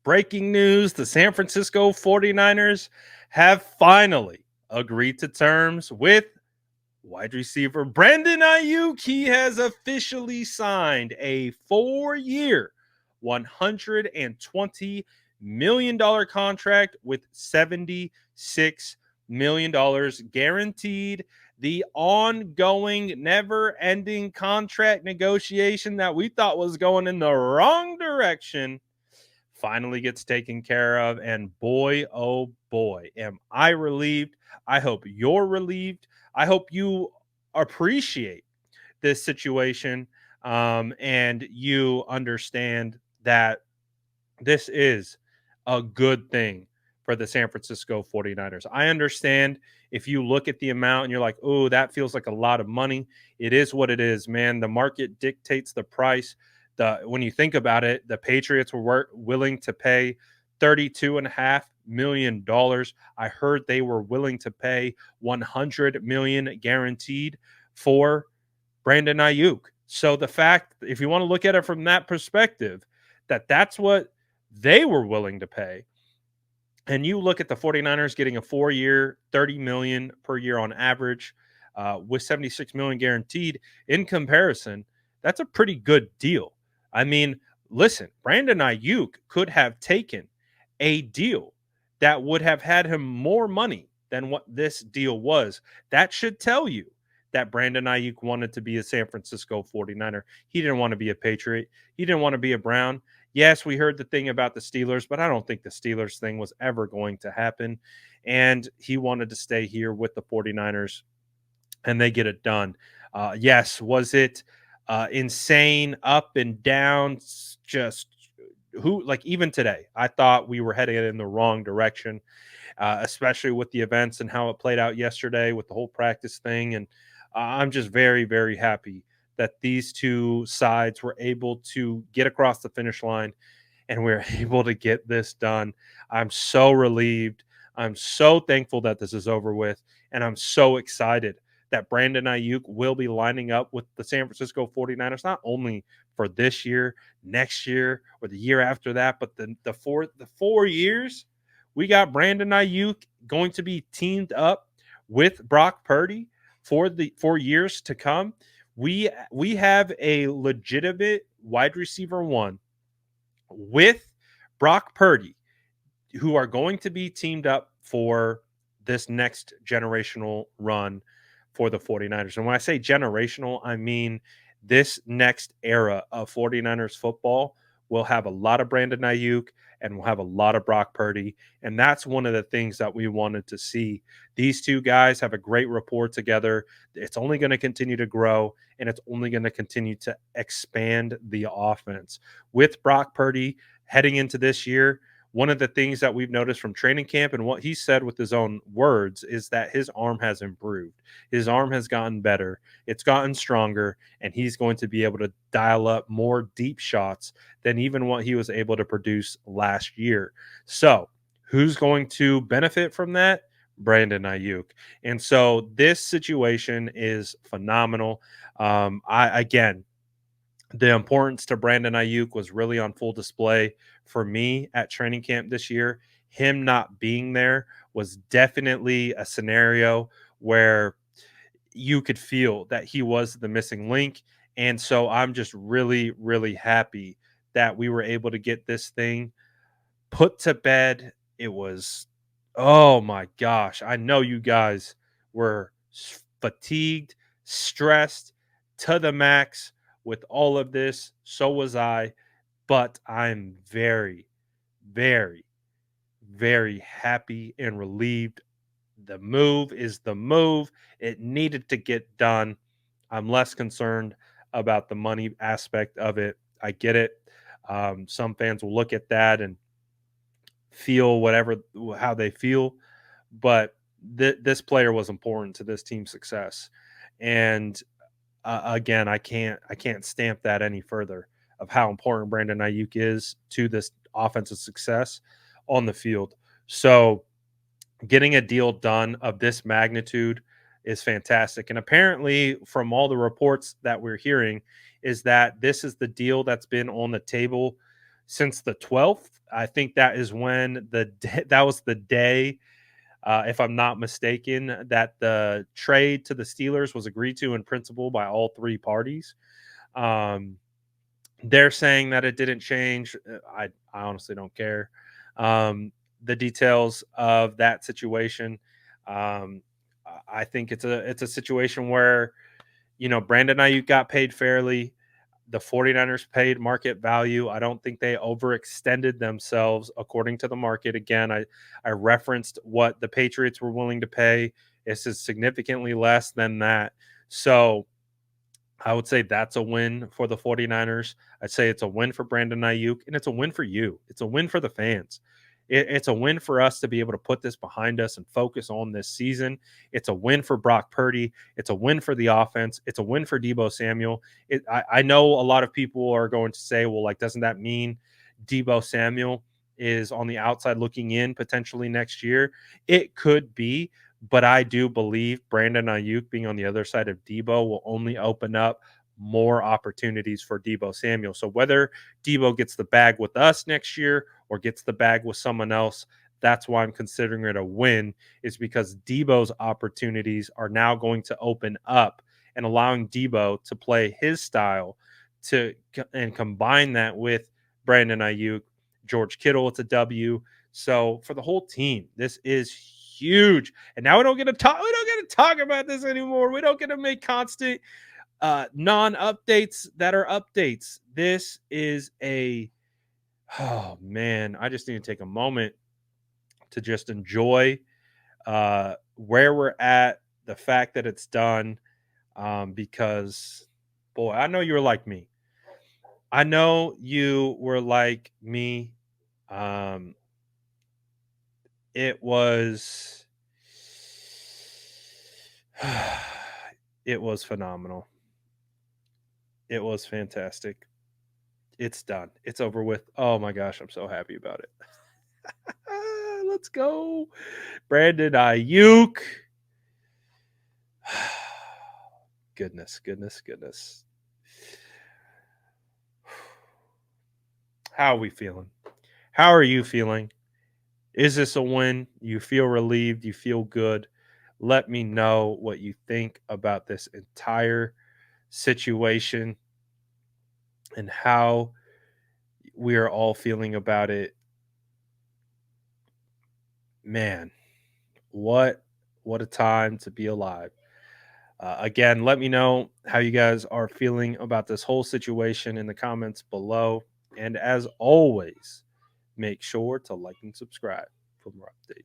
Breaking news, the San Francisco 49ers have finally agreed to terms with wide receiver Brandon Aiyuk. He has officially signed a 4-year, $120 million contract with $76 million guaranteed. The ongoing, never ending contract negotiation that we thought was going in the wrong direction finally gets taken care of. And boy, oh boy, am I relieved. I hope you're relieved. I hope you appreciate this situation, and you understand that this is a good thing for the San Francisco 49ers. I understand if you look at the amount and you're like, oh, that feels like a lot of money. It is what it is, man. The market dictates the price. When you think about it, the Patriots were willing to pay $32.5 million. I heard they were willing to pay $100 million guaranteed for Brandon Aiyuk. So the fact, if you want to look at it from that perspective, that's what they were willing to pay. And you look at the 49ers getting a 4-year, $30 million per year on average, with $76 million guaranteed. In comparison, that's a pretty good deal. I mean, listen, Brandon Aiyuk could have taken a deal that would have had him more money than what this deal was. That should tell you that Brandon Aiyuk wanted to be a San Francisco 49er. He didn't want to be a Patriot. He didn't want to be a Brown. Yes, we heard the thing about the Steelers, but I don't think the Steelers thing was ever going to happen. And he wanted to stay here with the 49ers, and they get it done. Yes, was it insane, up and down? Just like even today, I thought we were heading in the wrong direction, especially with the events and how it played out yesterday with the whole practice thing. And I'm just very, very happy that these two sides were able to get across the finish line and we're able to get this done. I'm so relieved. I'm so thankful that this is over with. And I'm so excited that Brandon Aiyuk will be lining up with the San Francisco 49ers, not only for this year, next year, or the year after that, but the 4 years. We got Brandon Aiyuk going to be teamed up with Brock Purdy for the 4 years to come. We have a legitimate wide receiver one with Brock Purdy, who are going to be teamed up for this next generational run for the 49ers. And when I say generational, I mean this next era of 49ers football will have a lot of Brandon Aiyuk and we'll have a lot of Brock Purdy. And that's one of the things that we wanted to see. These two guys have a great rapport together. It's only going to continue to grow and it's only going to continue to expand the offense. With Brock Purdy heading into this year, one of the things that we've noticed from training camp and what he said with his own words is that his arm has improved. His arm has gotten better. It's gotten stronger, and he's going to be able to dial up more deep shots than even what he was able to produce last year. So, who's going to benefit from that? Brandon Aiyuk. And so this situation is phenomenal. Again, the importance to Brandon Aiyuk was really on full display for me at training camp this year. Him not being there was definitely a scenario where you could feel that he was the missing link. And so I'm just really, really happy that we were able to get this thing put to bed. It was, oh my gosh. I know you guys were fatigued, stressed to the max with all of this. So was I. But I'm very, very, very happy and relieved. The move is the move. It needed to get done. I'm less concerned about the money aspect of it. I get it. Some fans will look at that and feel whatever how they feel, but this player was important to this team's success. And again, I can't stamp that any further of how important Brandon Ayuk is to this offensive success on the field. So getting a deal done of this magnitude is fantastic. And apparently, from all the reports that we're hearing, is that this is the deal that's been on the table since the 12th. I think that is when that was the day, if I'm not mistaken, that the trade to the Steelers was agreed to in principle by all three parties. Um, they're saying that it didn't change. I honestly don't care. The details of that situation. Um, I think it's a situation where Brandon Ayuk got paid fairly. The 49ers paid market value. I don't think they overextended themselves according to the market. Again, I referenced what the Patriots were willing to pay. This is significantly less than that. So I would say that's a win for the 49ers. I'd say it's a win for Brandon Ayuk, and it's a win for you. It's a win for the fans. It's a win for us to be able to put this behind us and focus on this season. It's a win for Brock Purdy. It's a win for the offense. It's a win for Debo Samuel. I know a lot of people are going to say, well, like, doesn't that mean Debo Samuel is on the outside looking in potentially next year? It could be, but I do believe Brandon Ayuk being on the other side of Debo will only open up more opportunities for Debo Samuel. So whether Debo gets the bag with us next year or gets the bag with someone else, that's why I'm considering it a win, is because Debo's opportunities are now going to open up and allowing Debo to play his style and combine that with Brandon Ayuk, George Kittle. It's a W. So for the whole team, this is huge. And now we don't get to talk. We don't get to talk about this anymore. We don't get to make constant non-updates that are updates. This is oh man, I just need to take a moment to just enjoy where we're at, the fact that it's done. Because boy, I know you were like me. I know you were like me. Um, it was it was phenomenal. It was fantastic. It's done. It's over with. Oh my gosh, I'm so happy about it. Let's go. Brandon Ayuk. Goodness, goodness, goodness. How are we feeling? How are you feeling? Is this a win? You feel relieved? You feel good? Let me know what you think about this entire situation and how we are all feeling about it. Man, what what a time to be alive. Again, let me know how you guys are feeling about this whole situation in the comments below. And as always, make sure to like and subscribe for more updates.